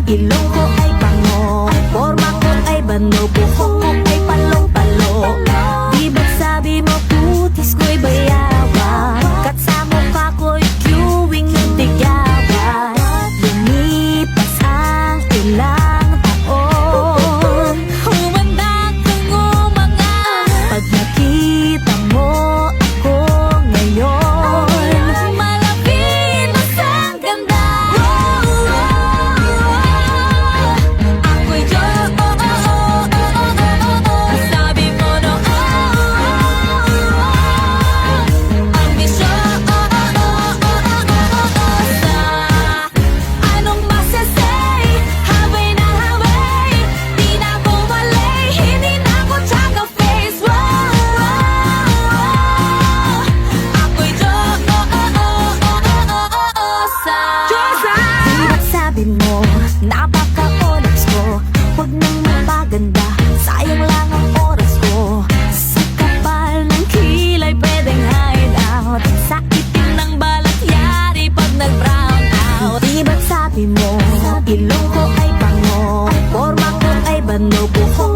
ilong ko ay bango, forma ko ay bano, buhok ko ay palong-palo. Di ba't sabi mo putis ko'y bayawan, kat sa mukha ko'y queuing ng tigawan. Lumipas ang ilang taon, humanda kang umangat. Pag nakita mo ako ngayon, malapit na sang ganda. Ako'y Diyos, sabi mo no, ang misyon sa anong masasay, habay na habay, di na ako malay, hindi na ako tsaka face. Ako'y Diyosa. Di ba't sabi mo, napaka-onyx ko, huwag nang mapaganda, sayang lang ang oras ko. Sa kapal ng kilay pwedeng hide out, sa itim ng balat yari pag nag-brown out. Di ba't sabi mo, ilong ko ay bango, forma ko ay bano, buhok